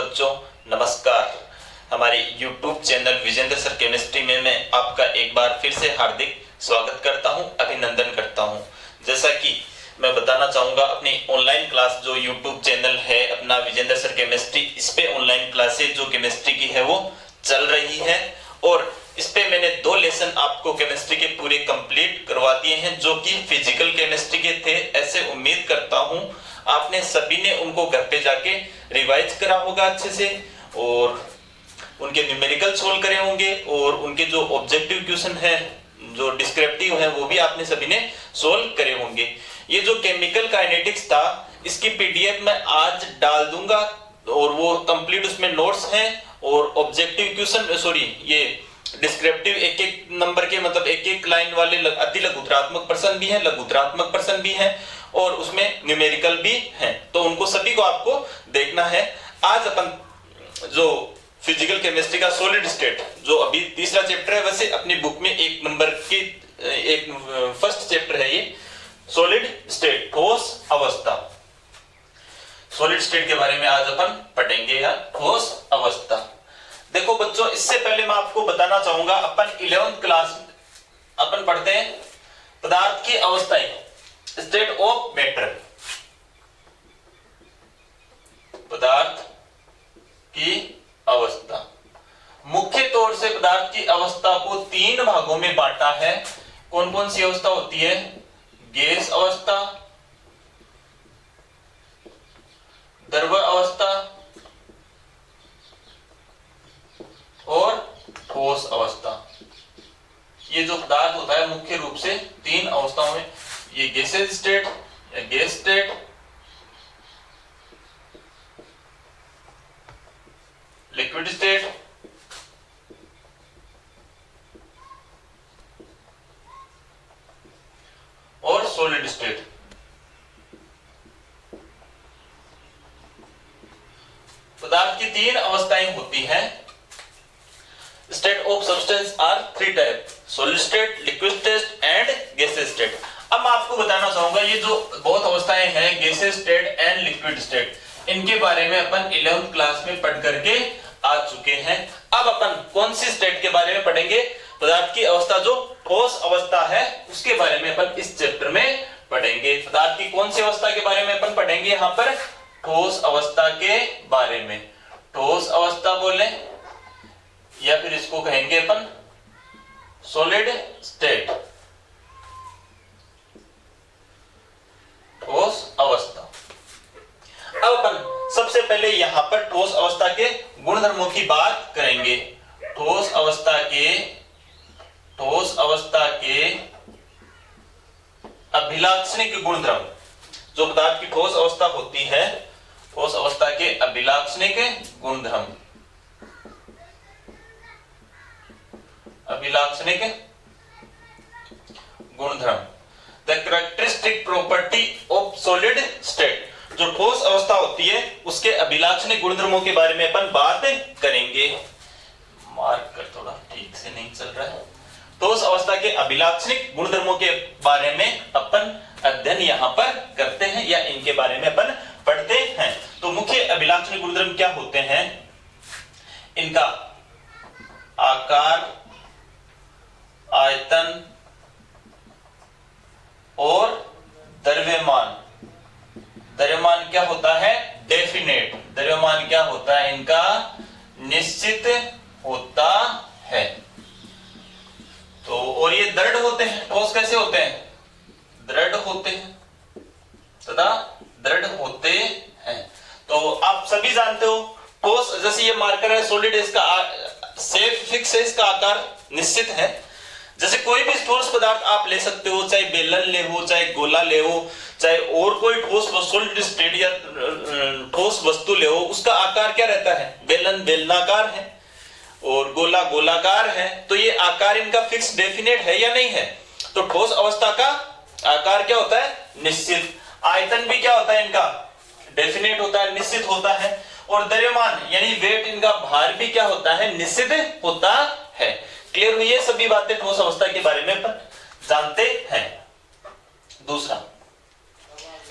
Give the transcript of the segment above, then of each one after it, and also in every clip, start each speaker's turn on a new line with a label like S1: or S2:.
S1: बच्चों, नमस्कार। हमारे YouTube channel Vijendra sir chemistry में मैं आपका एक बार फिर से हार्दिक स्वागत करता हूं, अभिनंदन करता हूं। जैसा कि मैं बताना चाहूंगा, अपनी ऑनलाइन क्लास जो YouTube चैनल है अपना विजेंद्र सर केमिस्ट्री, इस पे ऑनलाइन क्लासेज जो केमिस्ट्री की है वो चल रही है और इस पे मैंने 2 लेसन आपको केमिस्ट्री के पूरे कंप्लीट करवा दिए हैं जो कि फिजिकल केमिस्ट्री के थे। ऐसे उम्मीद करता हूं आपने सभी ने उनको घर पे जाके रिवाइज करा होगा अच्छे से और उनके न्यूमेरिकल सोल्व करे होंगे और उनके जो ऑब्जेक्टिव क्वेश्चन है, जो डिस्क्रिप्टिव है, वो भी आपने सभी ने सोल्व करे होंगे। ये जो केमिकल काइनेटिक्स था इसकी पीडीएफ मैं आज डाल दूंगा और वो कंप्लीट उसमें नोट्स हैं और ऑब्जेक्टिव क्वेश्चन ये डिस्क्रिप्टिव एक एक नंबर के मतलब एक एक लाइन वाले अति लघुत्रात्मक प्रश्न भी हैं, लघुत्रात्मक प्रश्न भी हैं और उसमें न्यूमेरिकल भी हैं, तो उनको सभी को आपको देखना है। आज अपन जो फिजिकल केमिस्ट्री का सॉलिड स्टेट जो अभी तीसरा चैप्टर है, वैसे अपनी बुक में एक नंबर की एक फर्स्ट चैप्टर है ये सॉलिड स्टेट, ठोस अवस्था। सॉलिड स्टेट के बारे में आज अपन पढ़ेंगे या ठोस अवस्था। देखो बच्चों, इससे पहले मैं आपको बताना चाहूंगा, अपन 11th क्लास में अपन पढ़ते हैं पदार्थ की अवस्थाएं, स्टेट ऑफ मैटर। पदार्थ की अवस्था मुख्य तौर से पदार्थ की अवस्था को 3 भागों में बांटा है। कौन कौन सी अवस्था होती है? गैस अवस्था, द्रव अवस्था और ठोस अवस्था। ये जो पदार्थ होता है मुख्य रूप से 3 अवस्थाओं में, ये गैसेज स्टेट या गैस स्टेट, लिक्विड स्टेट और सॉलिड स्टेट। पदार्थ की 3 अवस्थाएं होती हैं। State of substance are 3 type, solid state, liquid state and gases state. अब मैं आपको बताना चाहूंगा ये जो बहुत अवस्थाएं हैं gases state and liquid state, इनके बारे में अपन 11th क्लास में पढ़ करके आ चुके हैं। अब अपन कौन सी स्टेट के बारे में पढ़ेंगे? पदार्थ की अवस्था जो ठोस अवस्था है उसके बारे में अपन इस चैप्टर में पढ़ेंगे। पदार्थ की कौन सी अवस्था के बारे में अपन पढ़ेंगे? यहाँ पर ठोस अवस्था के बारे में। ठोस अवस्था बोले या फिर इसको कहेंगे अपन सॉलिड स्टेट, ठोस अवस्था। अब अपन सबसे पहले यहां पर ठोस अवस्था के गुणधर्मों की बात करेंगे। ठोस अवस्था के अभिलाक्षणिक गुणधर्म। जो पदार्थ की ठोस अवस्था होती है, ठोस अवस्था के अभिलाक्षणिक गुणधर्म। अभिलाक्षणिक गुणधर्म, the characteristic property of solid state. जो ठोस अवस्था होती है उसके अभिलाक्षणिक गुणधर्मों के बारे में अपन बात करेंगे। मार्कर थोड़ा ठीक से नहीं चल रहा है। ठोस अवस्था के अभिलाक्षणिक गुणधर्मों के बारे में अपन अध्ययन यहां पर करते हैं या इनके बारे में अपन पढ़ते हैं। तो मुख्य अभिलाक्षणिक गुणधर्म क्या होते हैं? इनका आकार, आयतन और द्रव्यमान। द्रव्यमान क्या होता है? डेफिनेट। द्रव्यमान क्या होता है? इनका निश्चित होता है। तो और ये दृढ़ होते हैं। ठोस कैसे होते हैं? दृढ़ होते हैं तथा दृढ़ होते हैं। तो आप सभी जानते हो ठोस, जैसे ये मार्कर है सॉलिड, इसका शेप फिक्स है, इसका आकार निश्चित है। जैसे कोई भी ठोस पदार्थ आप ले सकते हो, चाहे बेलन ले हो, चाहे गोला ले हो, चाहे और कोई ठोस सॉलिड स्टेट या ठोस वस्तु ले हो, उसका आकार क्या रहता है? बेलन बेलनाकार है और गोला गोलाकार है। तो ये आकार इनका फिक्स डेफिनेट है या नहीं है? तो ठोस अवस्था का आकार क्या होता है? निश्चित। आयतन भी क्या होता है इनका? डेफिनेट होता है, निश्चित होता है। और द्रव्यमान यानी वेट, इनका भार भी क्या होता है? निश्चित होता है। क्लियर हुई है सभी बातें ठोस अवस्था के बारे में अपन जानते हैं। दूसरा,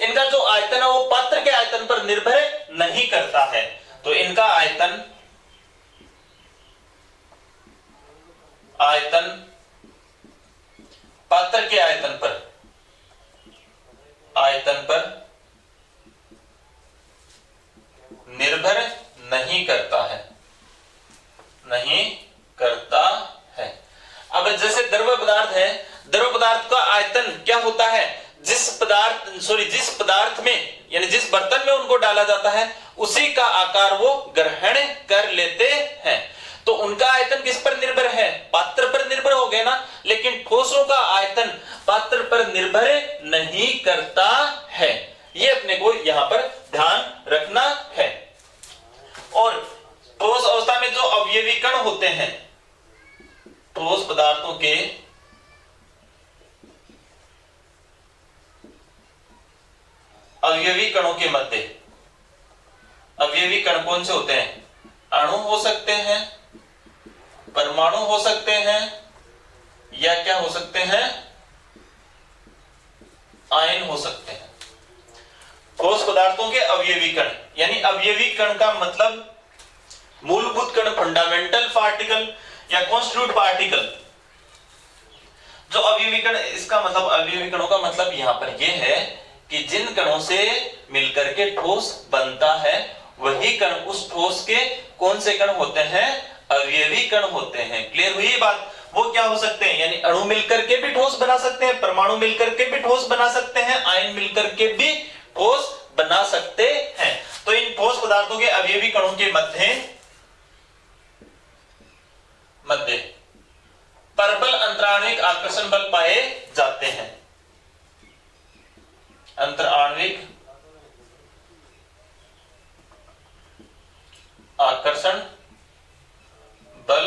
S1: इनका जो आयतन है वो पात्र के आयतन पर निर्भर नहीं करता है। तो इनका आयतन पात्र के आयतन पर निर्भर नहीं करता है। अब जैसे द्रव पदार्थ है, द्रव पदार्थ का आयतन क्या होता है, जिस पदार्थ में यानी जिस बर्तन में उनको डाला जाता है उसी का आकार वो ग्रहण कर लेते हैं। तो उनका आयतन किस पर निर्भर है, पात्र पर निर्भर हो गए ना, लेकिन ठोसों का आयतन पात्र पर निर्भर नहीं करता है। ये अपने को यहां पर ध्यान रखना है। और ठोस अवस्था में जो अवयवी कण होते हैं, ठोस पदार्थों के अवयवी कणों के मध्य, अवयवी कण कौन से होते हैं, अणु हो सकते हैं, परमाणु हो सकते हैं, या क्या हो सकते हैं, आयन हो सकते हैं। ठोस पदार्थों के अवयवी कण, यानी अवयवी कण का मतलब मूलभूत कण, फंडामेंटल पार्टिकल या कॉन्स्टिट्यूट पार्टिकल। जो अवयवी कण, इसका मतलब अवयवी कणों का मतलब यहां पर यह है कि जिन कणों से मिलकर के ठोस बनता है वही कण उस ठोस के कौन से कण होते हैं, अवयवी कण होते हैं। क्लियर हुई ये बात। वो क्या हो सकते हैं, यानी अणु मिलकर के भी ठोस बना सकते हैं, परमाणु मिलकर के भी ठोस बना सकते हैं, आयन मिलकर के भी ठोस बना सकते हैं। तो इन ठोस पदार्थों के अवयवी कणों के मध्य परबल अंतराणविक आकर्षण बल पाए जाते हैं। अंतराणविक आकर्षण बल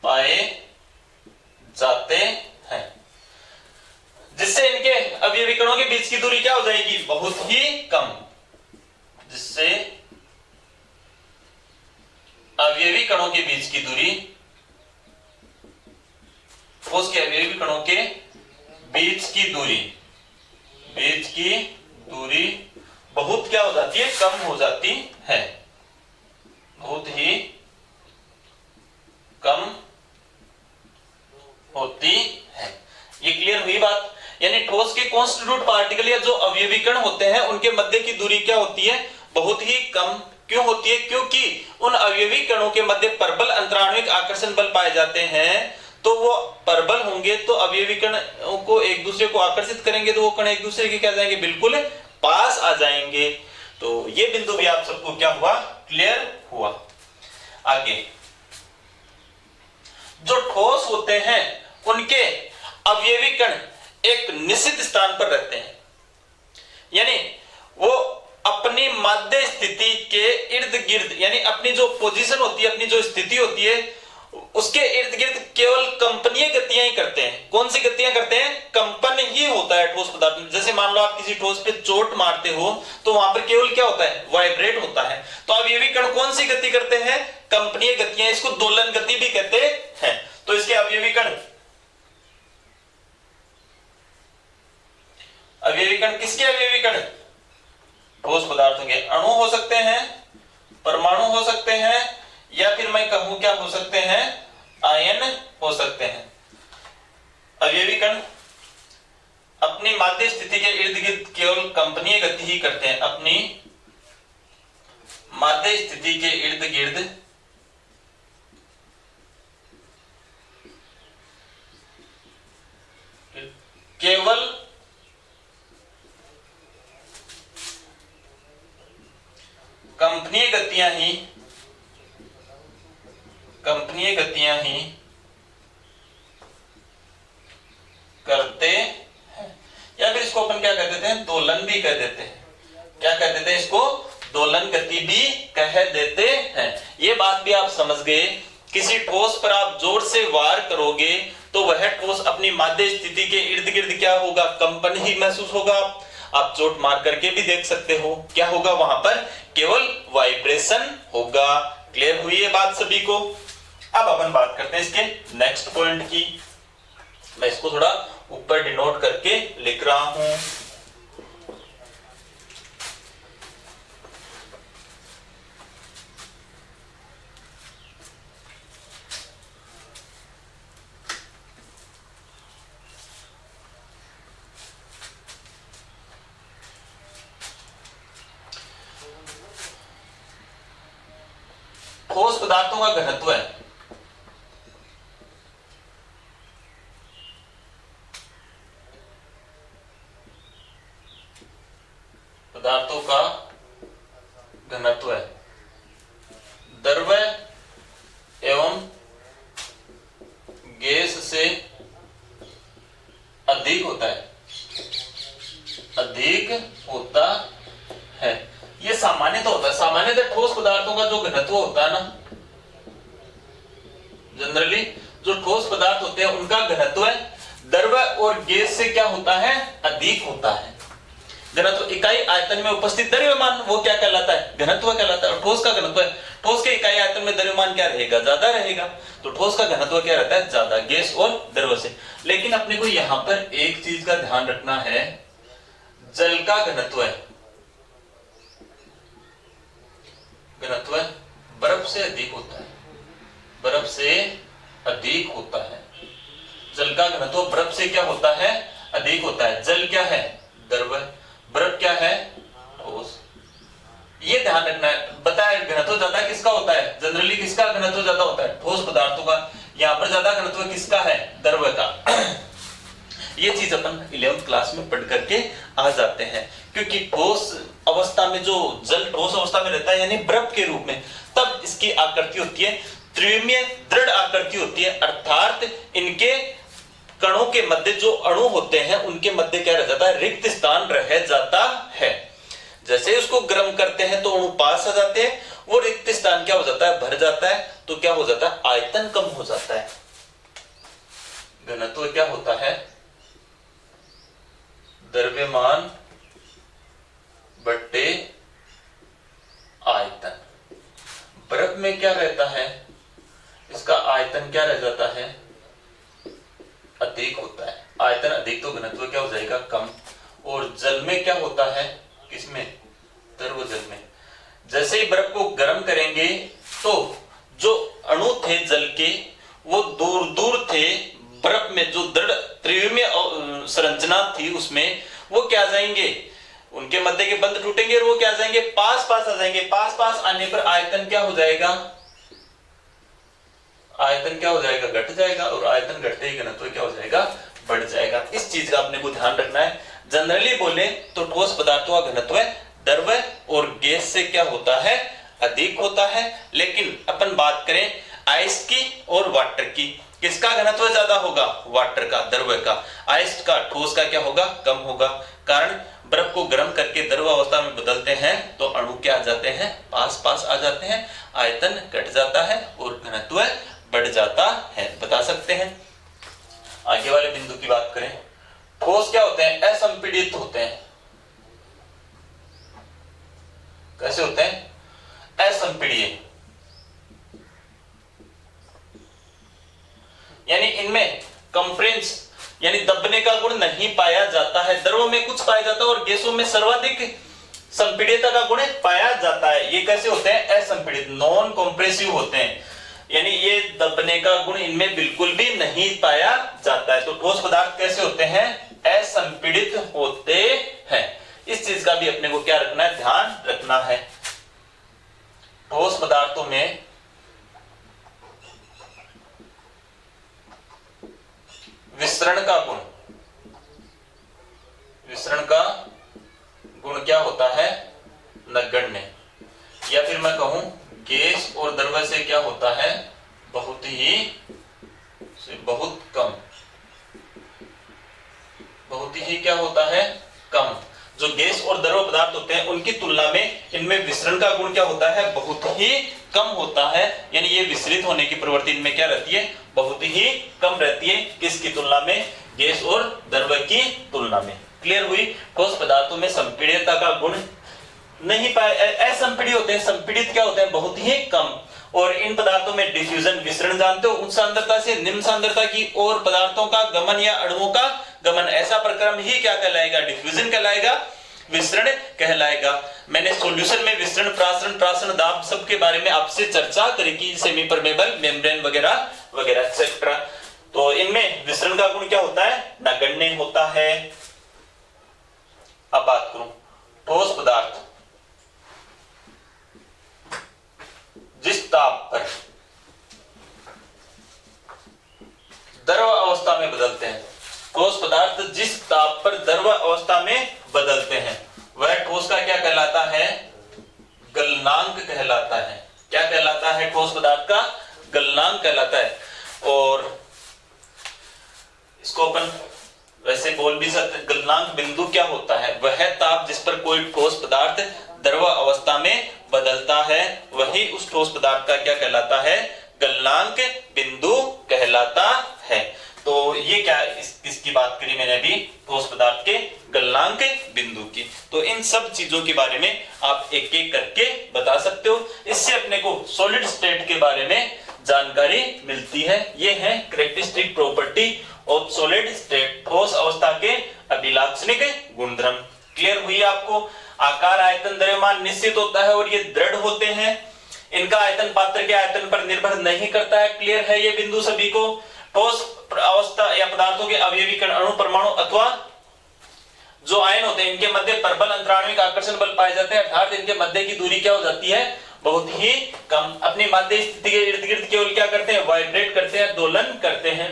S1: पाए जाते हैं, जिससे इनके अवयवी कणों के बीच की दूरी क्या हो जाएगी, बहुत ही कम। जिससे अवयवी कणों के बीच की दूरी, ठोस के अवयवी कणों के बीच की दूरी बहुत क्या हो जाती है, कम हो जाती है, बहुत ही कम होती है। ये क्लियर हुई बात। यानी ठोस के कॉन्स्टिट्यूट पार्टिकल या जो अवयवी कण होते हैं उनके मध्य की दूरी क्या होती है, बहुत ही कम। क्यों होती है, क्योंकि उन अवयवी कणों के मध्य परबल अंतराणविक आकर्षण बल पाए जाते हैं। तो वो परबल होंगे तो अवयवी कण को एक दूसरे को आकर्षित करेंगे, तो वो कण एक दूसरे के क्या जाएंगे, बिल्कुल पास आ जाएंगे। तो ये बिंदु भी आप सबको क्या हुआ, क्लियर हुआ। आगे जो ठोस होते हैं उनके अवयवी कण एक निश्चित स्थान पर रहते हैं, यानी वो अपनी माध्य स्थिति के इर्द गिर्द, यानी अपनी जो पोजीशन होती है, अपनी जो स्थिति होती है उसके इर्द गिर्द केवल कंपनीय गतियां ही करते हैं। कौन सी गतियां करते हैं, कंपन ही होता है ठोस पदार्थ में। जैसे मान लो आप किसी ठोस पे चोट मारते हो तो वहां पर केवल क्या होता है, वाइब्रेट होता है। तो अवयवी कण कौन सी गति करते हैं, कंपनीय गतियां, इसको दोलन गति भी कहते हैं। तो इसके अवयवी कण किसके अवयवी कण, ठोस पदार्थों के अणु हो सकते हैं, परमाणु हो सकते हैं, या फिर मैं कहूं क्या हो सकते हैं, आयन हो सकते हैं। अवयवी कण अपनी माध्य स्थिति के इर्द गिर्द केवल कंपनीय गति ही करते हैं, अपनी माध्य स्थिति के इर्द गिर्द केवल कंपनीय गतियां ही करते हैं। या फिर इसको अपन क्या कह देते हैं, दोलन भी कह देते हैं। क्या कह देते हैं इसको, दोलन गति भी कह देते हैं। ये बात भी आप समझ गए। किसी ठोस पर आप जोर से वार करोगे तो वह ठोस अपनी माध्य स्थिति के इर्द गिर्द क्या होगा, कंपन ही महसूस होगा। आप चोट मार करके भी देख सकते हो, क्या होगा वहां पर, केवल वाइब्रेशन होगा। क्लियर हुई ये बात सभी को। अब अपन बात करते हैं इसके नेक्स्ट पॉइंट की। मैं इसको थोड़ा ऊपर डिनोट करके लिख रहा हूं। ठोस पदार्थों का घनत्व है, पदार्थों का घनत्व है, द्रव एवं गैस से अधिक होता है, अधिक होता है। ये सामान्यतः होता है। सामान्यतः ठोस पदार्थों का जो घनत्व होता है ना, जनरली जो ठोस पदार्थ होते हैं उनका घनत्व द्रव और गैस से क्या होता है, अधिक होता है। घनत्व इकाई आयतन में उपस्थित द्रव्यमान वो क्या कहलाता है, घनत्व कहलाता है। और ठोस का घनत्व है, ठोस के इकाई आयतन में द्रव्यमान क्या रहेगा, ज्यादा रहेगा, तो ठोस का घनत्व क्या रहता है, ज्यादा, गैस और द्रव से। लेकिन अपने को यहां पर एक चीज का ध्यान रखना है, जल का घनत्व है, घनत्व बर्फ से अधिक होता है, बर्फ से अधिक होता है। जल का घनत्व बर्फ से क्या होता है, अधिक होता है। जल क्या है, द्रव, बर्फ क्या है, ठोस। ये ध्यान रखना है। बताया घनत्व ज्यादा किसका होता है, जनरली किसका घनत्व ज्यादा होता है, ठोस पदार्थों का। यहाँ पर ज्यादा घनत्व किसका है, द्रव का। ये चीज अपन 11वीं क्लास में पढ़ करके आ जाते हैं, क्योंकि ठोस अवस्था में जो जल ठोस अवस्था में रहता है यानी बर्फ के रूप में, तब इसकी आकृति होती है त्रिविमीय दृढ़ आकृति होती है, अर्थात इनके कणों के मध्य जो अणु होते हैं उनके मध्य क्या रह जाता है, रिक्त स्थान रह जाता है। जैसे उसको गर्म करते हैं तो अणु पास आ जाते हैं, वो रिक्त स्थान क्या हो जाता है, भर जाता है, तो क्या हो जाता है, आयतन कम हो जाता है। घनत्व क्या होता है, द्रव्यमान बट्टे आयतन। बर्फ में क्या रहता है, इसका आयतन क्या रह जाता है, अधिक होता है। आयतन अधिक तो घनत्व क्या हो जाएगा, कम। और जल में क्या होता है, किसमें, द्रव जल में। जैसे ही बर्फ को गर्म करेंगे तो जो अणु थे जल के वो दूर दूर थे, बर्फ में जो दृढ़ त्रिविमीय संरचना थी उसमें वो क्या जाएंगे, उनके मध्य के बंध टूटेंगे और वो क्या जाएंगे, पास पास आ जाएंगे। पास पास आने पर आयतन क्या हो जाएगा, आयतन क्या हो जाएगा, घट जाएगा, और आयतन घटते ही घनत्व क्या हो जाएगा, बढ़ जाएगा। इस चीज का अपने को ध्यान रखना है। जनरली बोले तो ठोस पदार्थों का घनत्व द्रव और गैस से क्या होता है, अधिक होता है। लेकिन अपन बात करें आइस की और वाटर की, किसका घनत्व ज्यादा होगा, वाटर का, द्रव का। आइस का, ठोस का क्या होगा, कम होगा। कारण बर्फ को गर्म करके द्रव अवस्था में बदलते हैं तो अणु क्या आ जाते हैं, पास पास आ जाते हैं, आयतन घट जाता है और घनत्व बढ़ जाता है। बता सकते हैं। आगे वाले बिंदु की बात करें, ठोस क्या होते हैं, असंपीड़ित होते हैं। कैसे होते हैं, असंपीड़िय, यानी इनमें कंप्रेंस यानी दबने का गुण नहीं पाया जाता है। द्रव में कुछ पाया जाता है और गैसों में सर्वाधिक संपीड़ितता का गुण पाया जाता है। ये कैसे होते हैं, असंपीड़ित, नॉन कंप्रेसिव होते हैं, यानी ये दबने का गुण इनमें बिल्कुल भी नहीं पाया जाता है। तो ठोस पदार्थ कैसे होते हैं, असंपीड़ित होते हैं। इस चीज का भी अपने को क्या रखना है, ध्यान रखना है। ठोस पदार्थों में विसरण का गुण, विसरण का गुण क्या होता है, नगण्य, या फिर मैं कहूं गैस और द्रव से क्या होता है, बहुत ही बहुत कम, बहुत ही क्या होता है, कम। जो गैस और द्रव पदार्थ होते हैं उनकी तुलना में इनमें विसरण का गुण क्या होता है, बहुत ही कम होता है। यानी ये विसरित होने की प्रवृत्ति इनमें क्या रहती है, बहुत ही कम रहती है। किसकी तुलना में, गैस और द्रव की तुलना में। क्लियर हुई। ठोस पदार्थों में संपीड़ितता का गुण नहीं पाए, असंपीड़ित होते हैं। संपीड़ित क्या होते हैं, बहुत ही कम। और इन पदार्थों में डिफ्यूजन, विसरण जानते हो, उच्च सांद्रता से निम्न सांद्रता की ओर पदार्थों का गमन या अणुओं का गमन, ऐसा प्रक्रम ही क्या कहलाएगा, डिफ्यूजन कहलाएगा, विसरण कहलाएगा। मैंने सॉल्यूशन में विसरण, प्रासरण, प्रासरण दाब सब के बारे में आपसे चर्चा करी कि सेमी परमेबल मेम्ब्रेन वगैरह वगैरह एक्सेट्रा। तो इनमें विसरण का गुण क्या होता है, नगण्य होता है। अब बात करूं ठोस पदार्थ जिस ताप गलनांक कहलाता है। क्या कहलाता है? ठोस पदार्थ का गलनांक कहलाता है। और इसको अपन वैसे बोल भी सकते हैं, गलनांक बिंदु क्या होता है? वह ताप जिस पर कोई ठोस पदार्थ द्रव अवस्था में बदलता है, वही उस ठोस पदार्थ का क्या कहलाता है? गलनांक बिंदु कहलाता है। तो ये क्या किसकी बात करी मैंने अभी? ठोस पदार्थ के गलनांक बिंदु की। तो इन सब चीजों के बारे में आप एक एक करके बता सकते हो। इससे अपने को सॉलिड स्टेट के बारे में जानकारी मिलती है। ये है characteristic property of solid state, ठोस अवस्था के अभिलाक्षणिक गुणधर्म। क्लियर हुई आपको? आकार, आयतन, द्रव्यमान निश्चित होता है और ये दृढ़ होते हैं। इनका आयतन पात्र के आयतन पर निर्भर नहीं करता है। क्लियर है ये बिंदु सभी को? ठोस अवस्था या पदार्थों के अवयवी कण, अणु, परमाणु अथवा जो आयन होते हैं, इनके मध्य प्रबल अंतराणविक आकर्षण बल पाए जाते हैं, अर्थात इनके मध्य की दूरी क्या हो जाती है? बहुत ही कम। अपनी माध्य स्थिति के इर्द गिर्द केवल क्या करते हैं? वाइब्रेट करते हैं, दोलन करते हैं।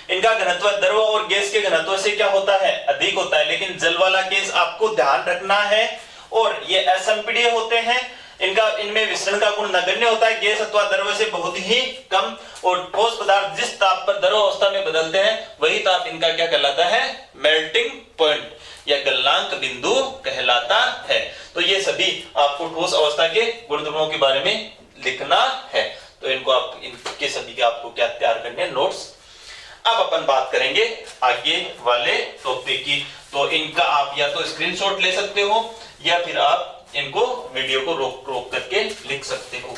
S1: इनका घनत्व द्रव और गैस के घनत्व से क्या होता है? अधिक होता है। लेकिन जल वाला केस आपको ध्यान रखना है। और ये असंपीड्य होते हैं। इनमें विसरण का गुण नगण्य होता है, गैस अथवा द्रव से बहुत ही कम। और ठोस पदार्थ जिस ताप पर द्रव अवस्था में बदलते हैं, वही ताप इनका क्या कहलाता है? मेल्टिंग पॉइंट या गलनांक बिंदु कहलाता है। तो ये सभी आपको ठोस अवस्था के गुणधर्मों के बारे में लिखना है। तो इनको आप इनके सभी के आपको क्या तैयार करने हैं? नोट्स। अब अपन बात करेंगे आगे वाले टॉपिक की। तो इनका आप या तो स्क्रीनशॉट ले सकते हो या फिर आप इनको वीडियो को रोक रोक करके लिख सकते हो।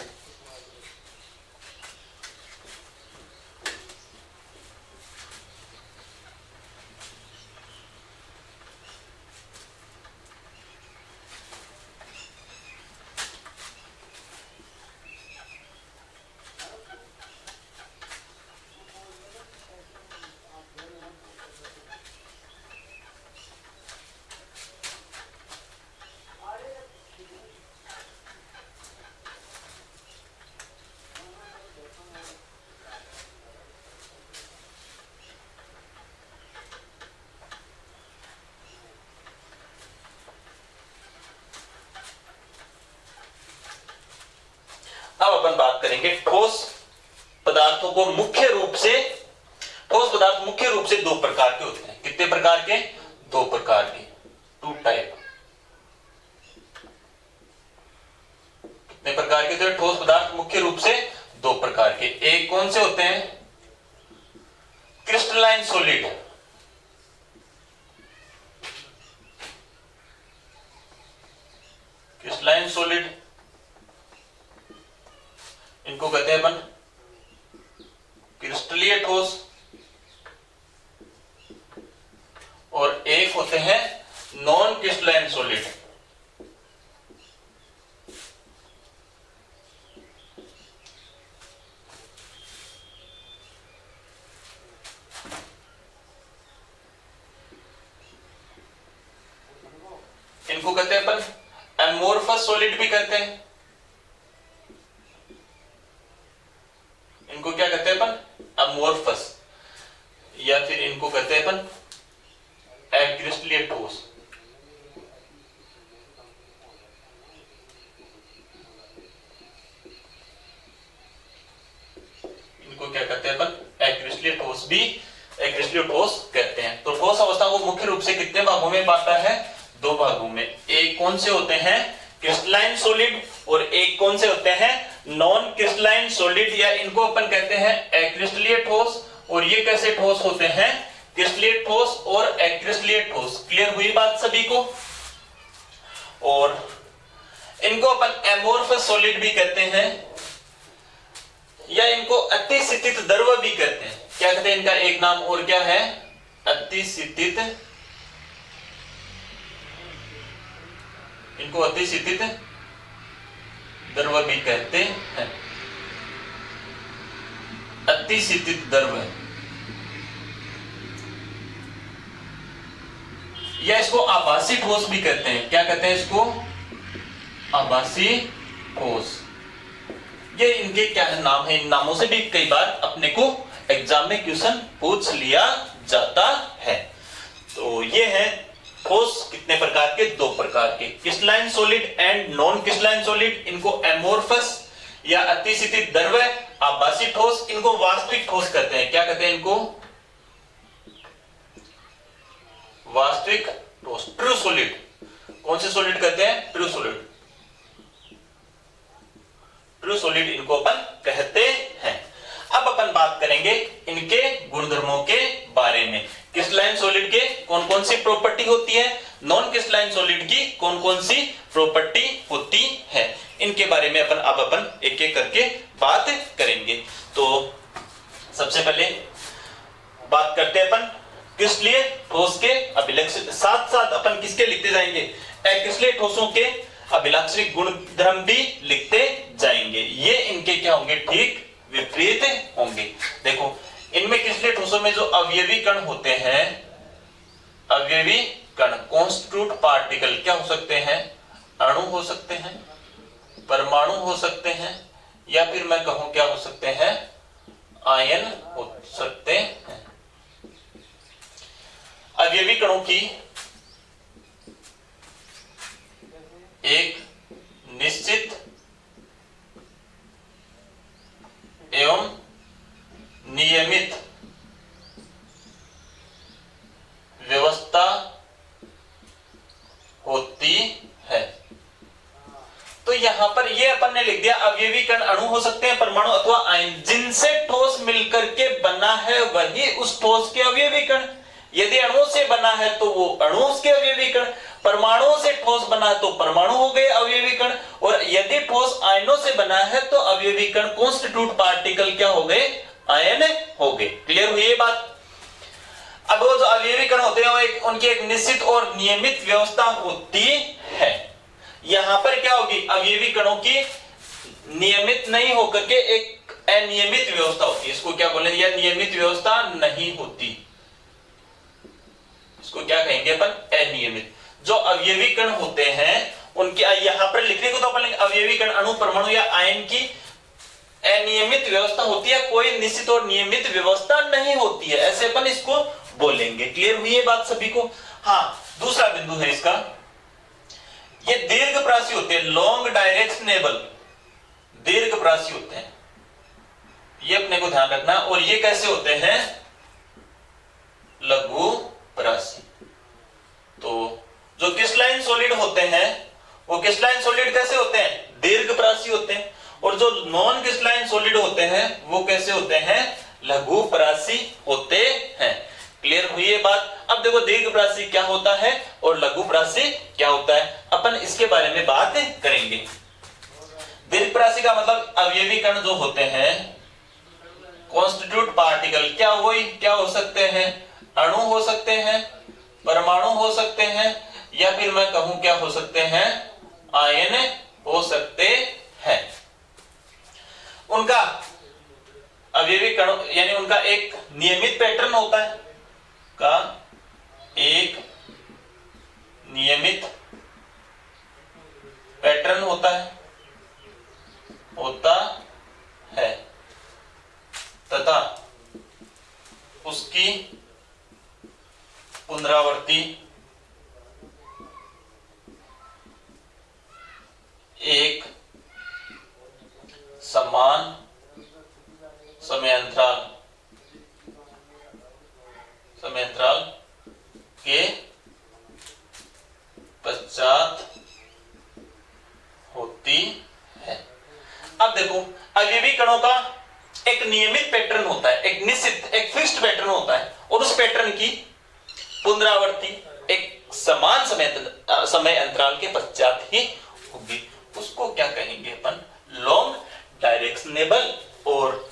S1: अब अपन बात करेंगे ठोस पदार्थों को मुख्य रूप से। ठोस पदार्थ मुख्य रूप से दो प्रकार के होते हैं। कितने प्रकार के? दो प्रकार के, टू टाइप। कितने प्रकार के? तो ठोस पदार्थ मुख्य रूप से दो प्रकार के। एक कौन से होते हैं? Crystalline solid. क्रिस्टलाइन सॉलिड इनको कहते हैं अपन क्रिस्टलीय ठोस। और एक होते हैं नॉन क्रिस्टलाइन सॉलिड। इनको कहते हैं अपन एमोर्फस सॉलिड भी कहते हैं। इनको क्या कहते हैं अपन? अमोर्फस। या फिर इनको कहते हैं अपन अक्रिस्टलीय ठोस। इनको क्या कहते हैं अपन? अक्रिस्टलीय ठोस भी अक्रिस्टलीय ठोस कहते हैं। तो ठोस अवस्था को मुख्य रूप से कितने भागों में बांटा है? दो भागों में। एक कौन से होते हैं? Crystalline solid. और एक कौन से होते हैं? नॉन क्रिस्टलाइन सॉलिड, या इनको अपन कहते हैं अक्रिस्टलीय ठोस। और ये कैसे ठोस होते हैं? क्रिस्टलीय ठोस और अक्रिस्टलीय ठोस। क्लियर हुई बात सभी को? और इनको अपन एमोर्फस सॉलिड भी कहते हैं, या इनको अतिस्थित द्रव भी कहते हैं। क्या कहते हैं? इनका एक नाम और क्या है? अतिस्थित। इनको अतिस्थित द्रव भी कहते हैं। अतिस्थित द्रव, या इसको आभासी ठोस भी कहते हैं। क्या कहते हैं इसको? आभासी ठोस। ये इनके क्या नाम है? इन नामों से भी कई बार अपने को एग्जाम में क्वेश्चन पूछ लिया जाता है। तो ये है ठोस कितने प्रकार के? दो प्रकार के, crystalline solid and non crystalline solid. इनको एमोर्फस या अतिस्थित द्रव, आभासी ठोस, इनको वास्तविक ठोस कहते हैं। क्या कहते हैं इनको? वास्तविक ठोस, ट्रू सॉलिड। कौन से सॉलिड कहते हैं? True solid. ट्रू सॉलिड इनको अपन कहते हैं। अब अपन बात करेंगे इनके गुणधर्मों के बारे में। क्रिस्टलाइन सॉलिड के कौन कौन सी प्रॉपर्टी होती है, नॉन क्रिस्टलाइन सॉलिड की कौन कौन सी प्रॉपर्टी होती है, इनके बारे में अपन एक एक करके बात करेंगे। तो सबसे पहले बात करते हैं अपन क्रिस्टलीय ठोस के अभिलक्षण, साथ साथ अपन किसके लिखते जाएंगे? अक्रिस्टलीय ठोसों के अभिलाक्षणिक गुणधर्म भी लिखते जाएंगे। ये इनके क्या होंगे? ठीक विपरीत होंगे। देखो इनमें क्रिस्टलीय ठोसों में जो अवयवी कण होते हैं, अवयवी कण कॉन्स्टिट्यूट पार्टिकल क्या हो सकते हैं? अणु हो सकते हैं, परमाणु हो सकते हैं, या फिर मैं कहूं क्या हो सकते हैं? आयन हो सकते हैं। अवयवी कणों की एक निश्चित एवं नियमित व्यवस्था होती है। तो यहां पर ये अपन ने लिख दिया अवयवी कण अणु हो सकते हैं, परमाणु अथवा आयन, जिनसे ठोस मिलकर के बना है वही उस ठोस के अवयवी कण। यदि अणु से बना है तो वो अणु के अवयवी कण, परमाणु से ठोस बना है तो परमाणु हो गए अवयवी कण, और यदि ठोस आयनों से बना है तो अवयवी कण कॉन्स्टिट्यूट पार्टिकल क्या हो गए? आयन हो गए। क्लियर हुई ये बात? अब वो जो अवयवी कण होते हैं उनकी एक निश्चित और नियमित व्यवस्था होती है। यहां पर क्या होगी? अवयवी कणों की नियमित नहीं होकर के एक अनियमित व्यवस्था होती है। इसको क्या बोलेंगे? यह नियमित व्यवस्था नहीं होती, इसको क्या कहेंगे अपन? अनियमित। जो अवयवी कण होते हैं उनके यहां पर लिखने को तो अपन अवयवी कण अणु, परमाणु या आयन की अनियमित व्यवस्था होती है, कोई निश्चित और नियमित व्यवस्था नहीं होती है, ऐसे अपन इसको बोलेंगे। क्लियर हुई ये बात सभी को? हाँ, दूसरा बिंदु है इसका, ये दीर्घप्रासी होते हैं, लॉन्ग डायरेक्शनेबल दीर्घप्रासी होते हैं, ये अपने को ध्यान रखना। और ये कैसे होते हैं? लघु प्रासी। तो जो क्रिस्टलाइन सॉलिड होते हैं वो क्रिस्टलाइन सॉलिड कैसे होते हैं? दीर्घप्रासी होते हैं। और जो नॉन क्रिस्टलाइन सॉलिड होते हैं वो कैसे होते हैं? लघुप्रासी होते हैं। क्लियर हुई ये बात? अब देखो दीर्घप्रासी क्या होता है और लघुप्रासी क्या होता है, अपन इसके बारे में बात करेंगे। दीर्घप्रासी का मतलब अवयवी कण जो होते हैं कॉन्स्टिट्यूट पार्टिकल क्या हो सकते हैं? अणु हो सकते हैं, परमाणु हो सकते हैं, या फिर मैं कहूं क्या हो सकते हैं? आयन हो सकते हैं। उनका अवयवी कण यानी उनका एक नियमित पैटर्न होता है, का एक नियमित पैटर्न होता है तथा उसकी पुनरावृत्ति एक समान समयांतराल के पश्चात होती है। अब देखो अवयवी कणों का एक नियमित पैटर्न होता है, एक निश्चित एक फिक्स्ड पैटर्न होता है, और उस पैटर्न की पुनरावृत्ति एक समान समय अंतराल के पश्चात ही होगी। उसको क्या कहेंगे अपन? लॉन्ग डायरेक्शनेबल। और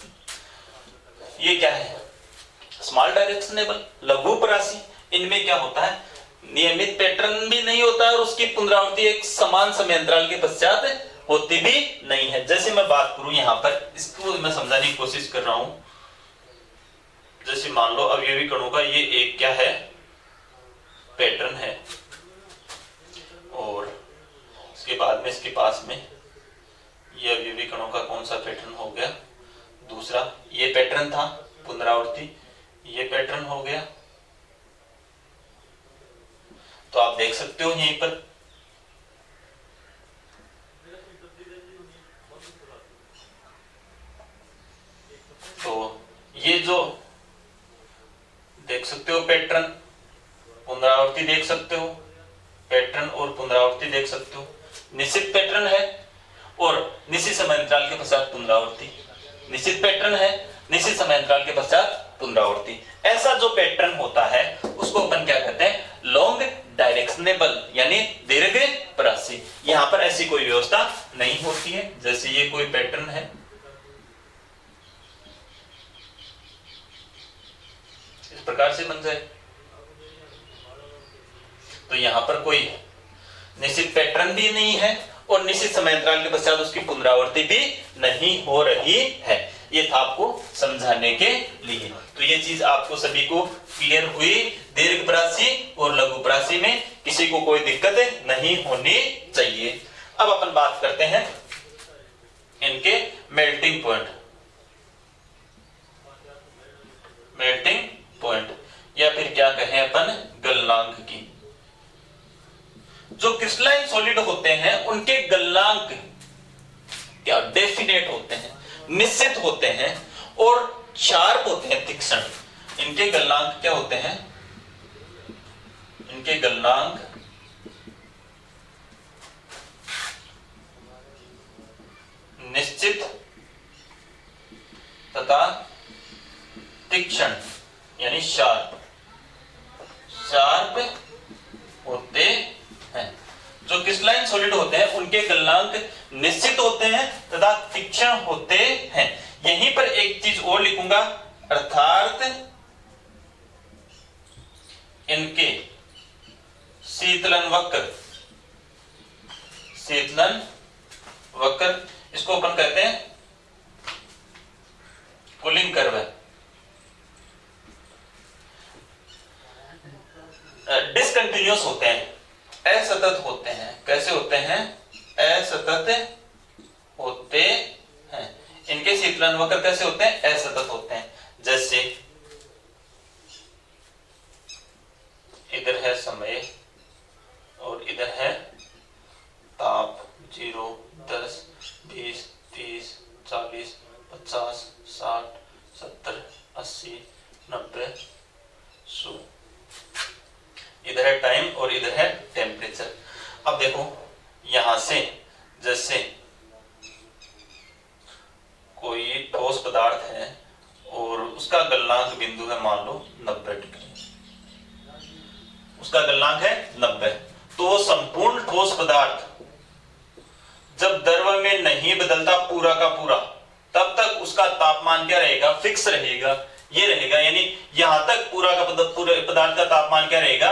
S1: ये क्या है? स्मॉल डायरेक्शनेबल, लघुप्रासी। इनमें क्या होता है? नियमित पैटर्न भी नहीं होता है और उसकी पुनरावृत्ति एक समान समय अंतराल के पश्चात होती भी नहीं है। जैसे मैं बात करूं यहां पर, इसको मैं समझाने की कोशिश कर रहा हूं। जैसे मान लो अवयवी कणों का ये एक क्या है? पैटर्न है, और इसके बाद में इसके पास में ये अवयवी कणों का कौन सा पैटर्न हो गया? दूसरा। ये पैटर्न था पुनरावृत्ति, ये पैटर्न हो गया। तो आप देख सकते हो यहीं पर तो ये जो देख सकते हो पैटर्न, पुनरावृत्ति देख सकते हो, पैटर्न और पुनरावृत्ति देख सकते हो। निश्चित पैटर्न है और निश्चित समय अंतराल के पश्चात पुनरावृत्ति, निश्चित पैटर्न है, निश्चित समय अंतराल के पश्चात पुनरावृत्ति। ऐसा जो पैटर्न होता है उसको अपन क्या कहते हैं, लॉन्ग डायरेक्शनेबल यानी दीर्घपरासी। यहां पर ऐसी कोई व्यवस्था नहीं होती है। जैसे ये कोई पैटर्न है, इस प्रकार से बन जाए, तो यहां पर कोई निश्चित पैटर्न भी नहीं है और निश्चित समय अंतराल के पश्चात उसकी पुनरावृत्ति भी नहीं हो रही है। ये था आपको समझाने के लिए। तो ये चीज आपको सभी को क्लियर हुई। दीर्घपरासी और लघुपरासी में किसी को कोई दिक्कत नहीं होनी चाहिए। अब अपन बात करते हैं इनके मेल्टिंग पॉइंट, मेल्टिंग पॉइंट या फिर क्या कहें अपन गलनांक की। जो क्रिस्टलाइन सॉलिड होते हैं उनके गलनांक क्या डेफिनेट होते हैं, निश्चित होते हैं और शार्प होते हैं, तीक्ष्ण। इनके गलनांक क्या होते हैं, इनके गलनांक निश्चित तथा तीक्ष्ण यानी शार्प, शार्प होते हैं। जो क्रिस्टलाइन सॉलिड होते हैं उनके गलनांक निश्चित होते हैं तथा तीक्ष्ण होते हैं। यहीं पर एक चीज और लिखूंगा, अर्थात इनके शीतलन वक्र, शीतलन वक्र इसको अपन कहते हैं कूलिंग कर्व, डिसकंटिन्यूअस होते हैं, असतत होते हैं। कैसे होते हैं, असतत होते हैं। इनके शीतलन वक्र कैसे होते हैं, असतत होते हैं। जैसे इधर है समय और इधर है ताप, 0, 10, 20, 30, 40, 50, 60, 70, 80, 90, 100। इधर है टाइम और इधर है टेम्परेचर। अब देखो यहां से जैसे कोई ठोस पदार्थ है और उसका गलनांक बिंदु है मान लो 90 डिग्री, उसका गलनांक है 90, तो वो संपूर्ण ठोस पदार्थ जब द्रव में नहीं बदलता पूरा का पूरा, तब तक उसका तापमान क्या रहेगा, फिक्स रहेगा, ये रहेगा। यानी यहां तक पूरा पदार्थ का तापमान क्या रहेगा,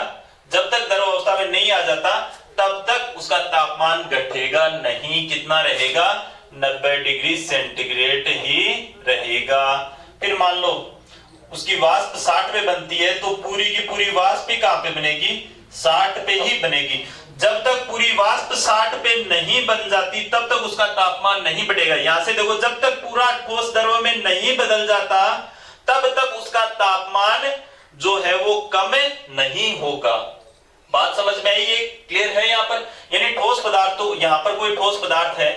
S1: जब तक द्रव अवस्था में नहीं आ जाता तब तक उसका तापमान घटेगा नहीं। कितना रहेगा, 90 डिग्री सेंटीग्रेड ही रहेगा। फिर मान लो उसकी वाष्प 60 पे बनती है तो पूरी की पूरी वाष्प कहां पे बनेगी, 60 पे ही बनेगी। जब तक पूरी वाष्प 60 पे नहीं बन जाती तब तक उसका तापमान नहीं बढ़ेगा। यहां से देखो, जब तक पूरा ठोस द्रव में नहीं बदल जाता तब तक उसका तापमान जो है वो कम नहीं होगा। बात समझ में आई, ये क्लियर है यहाँ पर। यानी ठोस पदार्थ, तो यहाँ पर कोई ठोस पदार्थ है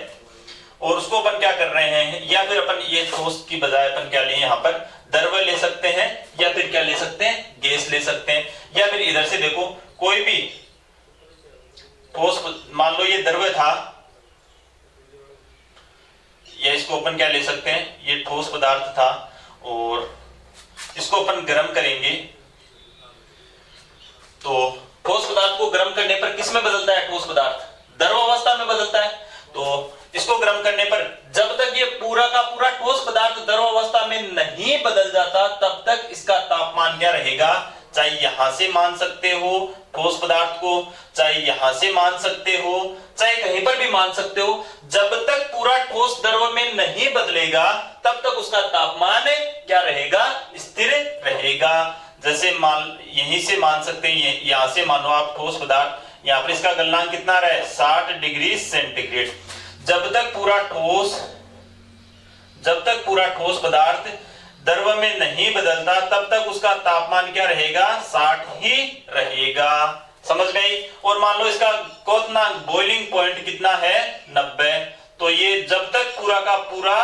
S1: और उसको अपन क्या कर रहे हैं, या फिर अपन ये ठोस की बजाय अपन क्या लें, यहाँ पर द्रव ले सकते हैं या फिर क्या ले सकते हैं, गैस ले सकते हैं। या फिर इधर से देखो कोई भी ठोस, मान लो ये द्रव था, या इसको अपन क्या ले सकते हैं, ये ठोस पदार्थ था और इसको अपन गर्म करेंगे तो ठोस पदार्थ को गर्म करने पर किस में बदलता है, ठोस पदार्थ द्रव अवस्था में बदलता है। तो इसको गर्म करने पर जब तक ये पूरा का पूरा ठोस पदार्थ द्रव अवस्था में नहीं बदल जाता तब तक इसका तापमान क्या रहेगा, चाहे यहां से मान सकते हो ठोस पदार्थ को, चाहे यहां से मान सकते हो, चाहे कहीं पर भी मान सकते हो, जब तक पूरा ठोस द्रव में नहीं बदलेगा तब तक उसका तापमान क्या रहेगा, स्थिर रहेगा। जैसे मान यहीं से मान सकते हैं, यहां से मानो आप ठोस पदार्थ, यहां पर इसका गलनांक कितना रहा है, 60 डिग्री सेंटीग्रेड। जब तक पूरा ठोस पदार्थ द्रव में नहीं बदलता तब तक उसका तापमान क्या रहेगा, 60 ही रहेगा। समझ गई। और मान लो इसका क्वथनांक बॉइलिंग पॉइंट कितना है 90, तो ये जब तक पूरा का पूरा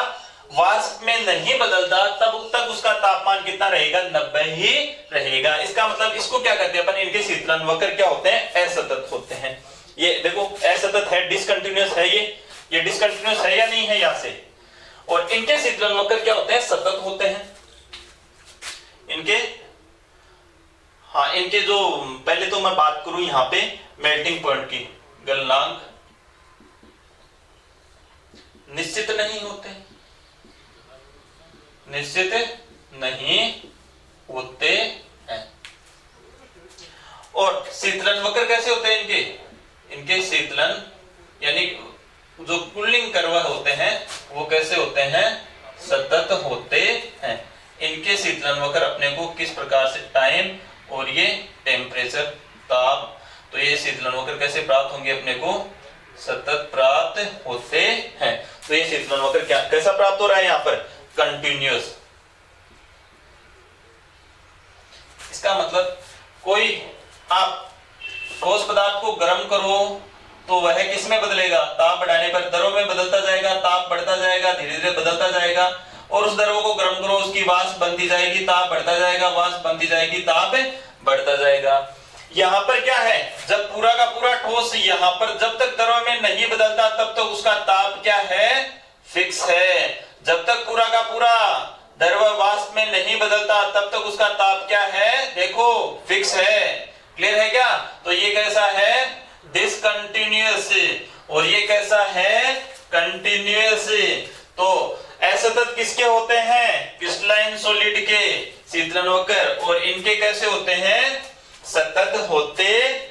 S1: वाष्प में नहीं बदलता तब तक उसका तापमान कितना रहेगा 90 ही रहेगा। इसका मतलब इसको क्या कहते हैं अपन, इनके शीतलन वक्र क्या होते हैं असतत होते हैं। ये देखो असतत है, डिसकंटिन्यूअस है, ये डिसकंटिन्यूअस है या नहीं है यहां से। और इनके शीतलन वक्र क्या होते हैं सतत होते हैं इनके। हाँ इनके जो पहले तो मैं बात करूं यहां पे मेल्टिंग पॉइंट की, गलनांक निश्चित नहीं होते, निश्चित नहीं होते हैं। और शीतलन वक्र कैसे होते हैं इनके शीतलन यानी जो कूलिंग कर्व होते हैं वो कैसे होते हैं सतत होते हैं। इनके शीतलन वक्र अपने को किस प्रकार से टाइम और ये टेम्परेचर ताप, तो ये शीतलन वक्र कैसे प्राप्त होंगे अपने को सतत प्राप्त होते हैं। तो ये शीतलन वक्र क्या कैसा प्राप्त हो रहा है यहाँ पर कंटिन्यूअस। इसका मतलब कोई आप ठोस पदार्थ को गर्म करो तो वह किस में बदलेगा, ताप बढ़ाने पर दरों में बदलता जाएगा, ताप बढ़ता जाएगा, धीरे धीरे बदलता जाएगा। और उस दरों को गर्म करो उसकी वाष्प बनती जाएगी, ताप बढ़ता जाएगा, वाष्प बनती जाएगी, ताप बढ़ता जाएगा। यहाँ पर क्या है, जब पूरा का पूरा ठोस यहाँ पर जब तक दरों में नहीं बदलता तब तक उसका ताप क्या है फिक्स है। जब तक पूरा का पूरा द्रव वाष्प में नहीं बदलता तब तक उसका ताप क्या है देखो फिक्स है। क्लियर है क्या। तो ये कैसा है डिसकंटिन्यूअस और ये कैसा है कंटिन्यूअस। तो असतत किसके होते हैं क्रिस्टलाइन सॉलिड के शीतलन वक्र, और इनके कैसे होते हैं सतत होते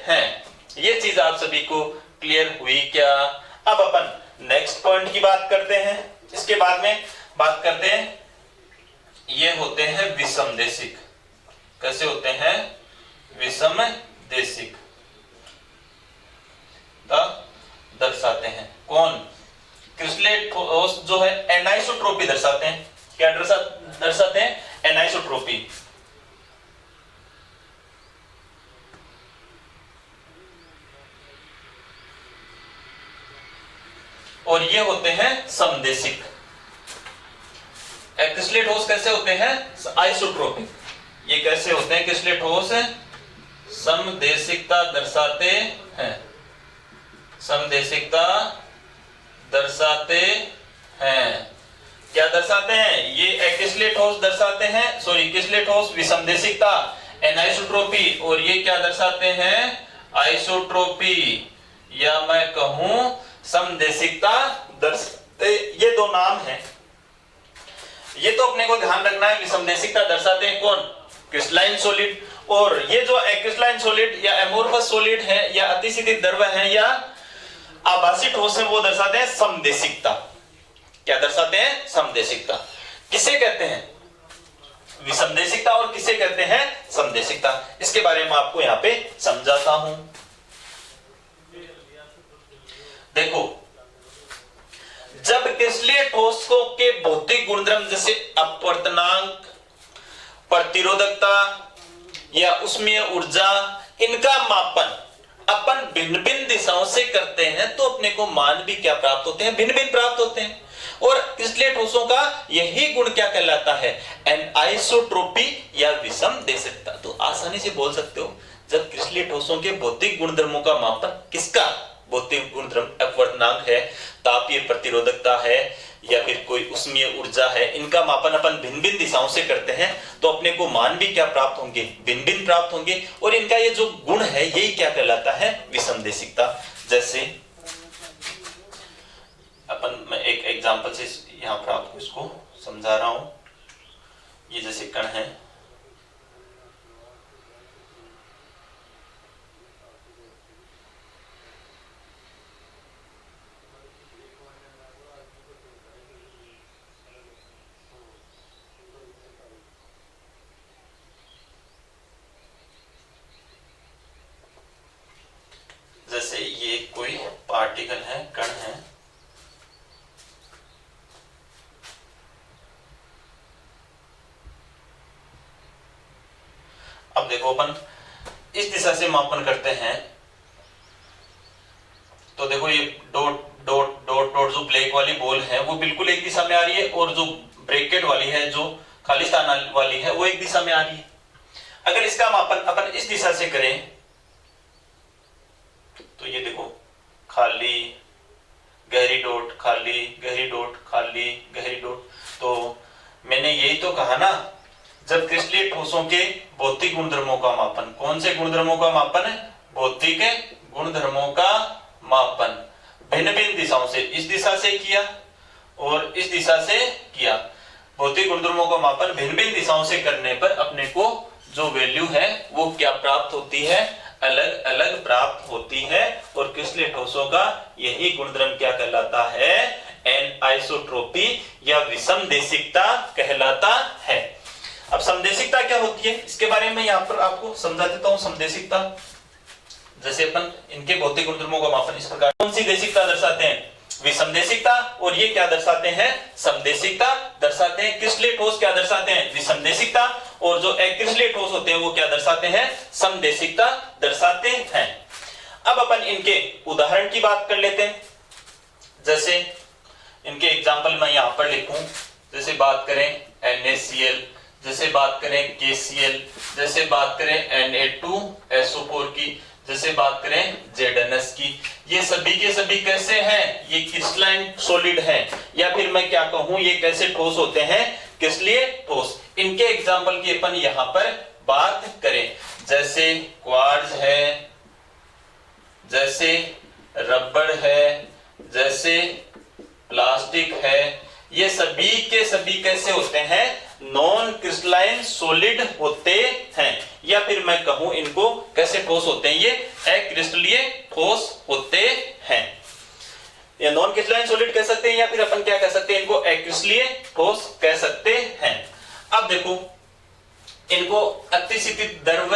S1: हैं। ये चीज आप सभी को क्लियर हुई क्या। अब अपन नेक्स्ट पॉइंट की बात करते हैं, इसके बाद में बात करते हैं ये होते हैं विषमदेशिक। कैसे होते हैं विषमदेशिक दर्शाते हैं कौन क्रिस्टलेट ठोस जो है एनाइसोट्रोपी दर्शाते हैं। क्या दर्शाते हैं एनाइसोट्रोपी। और ये होते हैं समदेशिक। क्रिस्टलेट ठोस कैसे होते हैं आइसोट्रोपिक। ये कैसे होते हैं क्रिस्टलेट ठोस समदेशिकता दर्शाते हैं, समदेशिकता दर्शाते हैं। क्या दर्शाते हैं ये क्रिस्टलेट ठोस दर्शाते हैं, सॉरी क्रिस्टलेट ठोस विषमदेशिकता एनाइसोट्रोपी, और ये क्या दर्शाते हैं आइसोट्रोपी या मैं कहूं समदेशिकता दर्शाते। ये दो नाम हैं, ये तो अपने को ध्यान रखना है। विषमदेशिकता दर्शाते हैं कौन क्रिस्टलाइन सॉलिड, और ये जो क्रिस्टलाइन सॉलिड या एमोर्फस सॉलिड है या अतिशीतित द्रव है या आभासी ठोस है वो दर्शाते हैं समदेशिकता। क्या दर्शाते हैं समदेशिकता। किसे कहते हैं विषमदेशिकता और किसे कहते हैं समदेशिकता, इसके बारे में आपको यहां पे समझाता हूं। देखो जब क्रिस्टलीय ठोसों के भौतिक गुणधर्म जैसे अपवर्तनांक, प्रतिरोधकता या ऊष्मीय ऊर्जा, इनका मापन अपन भिन्न भिन्न दिशाओं से करते हैं तो अपने को मान भी क्या प्राप्त होते हैं भिन्न भिन्न प्राप्त होते हैं। और क्रिस्टलीय ठोसों का यही गुण क्या कहलाता है एनाइसोट्रोपी या विषमदेशिकता। तो आसानी से बोल सकते हो जब क्रिस्टलीय ठोसों के भौतिक गुणधर्मों का मापन, किसका भौतिक गुणधर्म अपवर्तनांक है, तापीय प्रतिरोधकता है या फिर कोई ऊष्मीय ऊर्जा है, इनका मापन अपन भिन्न भिन्न दिशाओं से करते हैं तो अपने को मान भी क्या प्राप्त होंगे भिन्न भिन्न प्राप्त होंगे। और इनका ये जो गुण है यही क्या कहलाता है विषमदेशिकता। जैसे अपन मैं एक एग्जांपल से यहां पर आपको इसको समझा रहा हूं। ये जैसे कण है, जैसे ये कोई पार्टिकल है कण है, अब देखो अपन इस दिशा से मापन करते हैं तो देखो ये डॉट डॉट डॉट डॉट जो ब्लैक वाली बॉल है वो बिल्कुल एक दिशा में आ रही है, और जो ब्रैकेट वाली है, जो खाली स्थान वाली है, वो एक दिशा में आ रही है। अगर इसका मापन अपन इस दिशा से करें तो ये देखो खाली गहरी डॉट, खाली गहरी डॉट, खाली गहरी डॉट। तो मैंने यही तो कहा ना, जब क्रिस्टलीय ठोसों के भौतिक गुणधर्मों का मापन, कौन से गुणधर्मों का मापन है? भौतिक गुणधर्मों का मापन भिन्न भिन्न दिशाओं से, इस दिशा से किया और इस दिशा से किया। भौतिक गुणधर्मों का मापन भिन्न भिन्न दिशाओं से करने पर अपने को जो वैल्यू है वो क्या प्राप्त होती है? अलग अलग प्राप्त होती है। और क्रिस्टलीय ठोसों का यही गुणधर्म क्या कहलाता है? एनआइसोट्रोपी या विषमदेशिकता कहलाता है। अब समदेशिकता क्या होती है इसके बारे में यहाँ पर आपको समझा देता हूं। समदेशिकता जैसे अपन इनके भौतिक गुणधर्मों का मापन इस प्रकार, कौन सी देशिकता दर्शाते हैं? विषमदेशिकता। और ये क्या दर्शाते हैं? समदेशिकता दर्शाते हैं। क्रिस्टलीय ठोस क्या दर्शाते हैं? विषमदेशिकता। और जो अक्रिस्टलीय ठोस होते हैं वो क्या दर्शाते हैं? समदेशिकता दर्शाते हैं। अब अपन इनके उदाहरण की बात कर लेते हैं। जैसे इनके एग्जाम्पल मैं यहां पर लिखूं, जैसे बात करें NaCl, जैसे बात करें KCl, जैसे बात करें Na2SO4 की, जैसे बात करें ZnS की। ये सभी के सभी कैसे हैं? ये क्रिस्टलाइन सॉलिड हैं, या फिर मैं क्या कहूं ये कैसे ठोस होते हैं? क्रिस्टलीय ठोस। इनके एग्जाम्पल की अपन यहां पर बात करें, जैसे क्वार्ट्ज है, जैसे रबड़ है, जैसे प्लास्टिक है। ये सभी के सभी कैसे होते हैं? नॉन क्रिस्टलाइन सॉलिड होते हैं, या फिर मैं कहूं इनको कैसे ठोस होते हैं? ये अक्रिस्टलीय ठोस होते हैं। ये नॉन क्रिस्टलाइन सॉलिड कह सकते हैं, या फिर अपन क्या कह सकते हैं? इनको अक्रिस्टलीय ठोस कह सकते हैं। अब देखो इनको अतिस्थितिज द्रव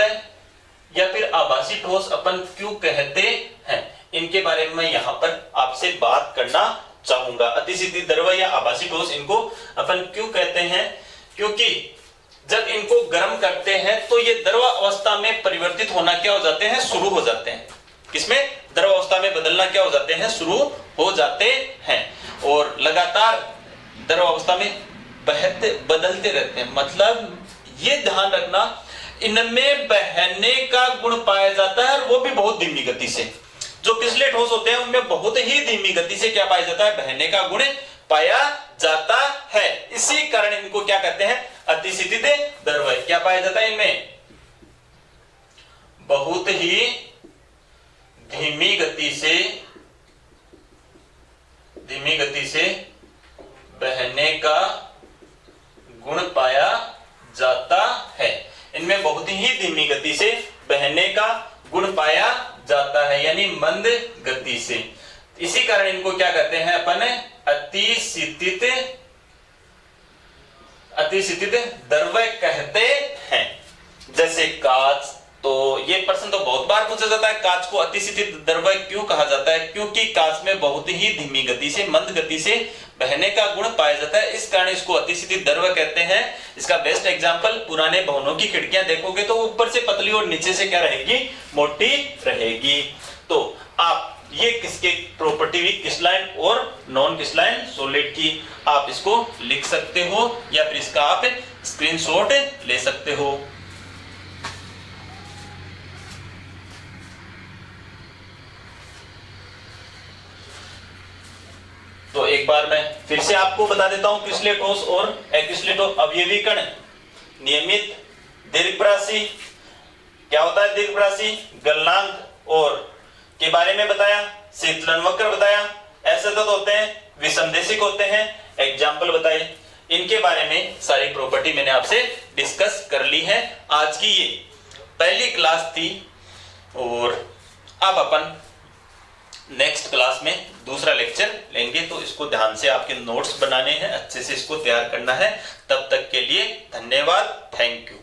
S1: या फिर आभासी ठोस अपन क्यों कहते हैं, इनके बारे में मैं यहां पर आपसे बात करना चाहूंगा। अतिस्थितिज द्रव या आभासी ठोस इनको अपन क्यों कहते हैं? क्योंकि जब इनको गर्म करते हैं तो ये द्रव अवस्था में परिवर्तित होना क्या हो जाते हैं? शुरू हो जाते हैं। किसमें? द्रव अवस्था में बदलना क्या हो जाते हैं? शुरू हो जाते हैं। और लगातार द्रव अवस्था में बदलते रहते हैं। मतलब ये ध्यान रखना, इनमें बहने का गुण पाया जाता है, और वो भी बहुत धीमी गति से। जो क्रिस्टलीय ठोस होते हैं उनमें बहुत ही धीमी गति से क्या पाया जाता है? बहने का गुण पाया जाता है। इसी कारण इनको क्या कहते हैं? अतिस्थितिज द्रव। क्या पाया जाता है इनमें? बहुत ही धीमी गति से बहने का गुण पाया जाता है। इनमें बहुत ही धीमी गति से बहने का गुण पाया जाता है, यानी मंद गति से। इसी कारण इनको क्या कहते हैं अपन? अतिस्थितिज द्रव कहते हैं। जैसे कांच, तो ये प्रश्न तो बहुत बार पूछा जाता है, कांच को अतिस्थितिज द्रव क्यों कहा जाता है? क्योंकि कांच में बहुत ही धीमी गति से, मंद गति से बहने का गुण पाया जाता है, इस कारण इसको अतिस्थितिज द्रव कहते हैं। इसका बेस्ट एग्जांपल, पुराने भवनों की खिड़कियां देखोगे तो ऊपर से पतली और नीचे से क्या रहेगी? मोटी रहेगी। तो आप ये किसके प्रॉपर्टी हुई? क्रिस्टलाइन और नॉन क्रिस्टलाइन सॉलिड की। आप इसको लिख सकते हो या फिर इसका आप स्क्रीनशॉट ले सकते हो। तो एक बार मैं फिर से आपको बता देता हूं क्रिस्टलीय ठोस और अक्रिस्टलीय ठोस। अवयवी कण, नियमित दीर्घपरासी। क्या होता है दीर्घपरासी? गलनांक और के बारे में बताया, शीतलन वक्र बताया, असतत होते हैं, विषमदेशिक होते हैं, एग्जाम्पल बताए। इनके बारे में सारी प्रॉपर्टी मैंने आपसे डिस्कस कर ली है। आज की ये पहली क्लास थी, और अब अपन नेक्स्ट क्लास में दूसरा लेक्चर लेंगे। तो इसको ध्यान से आपके नोट्स बनाने हैं, अच्छे से इसको तैयार करना है। तब तक के लिए धन्यवाद, थैंक यू।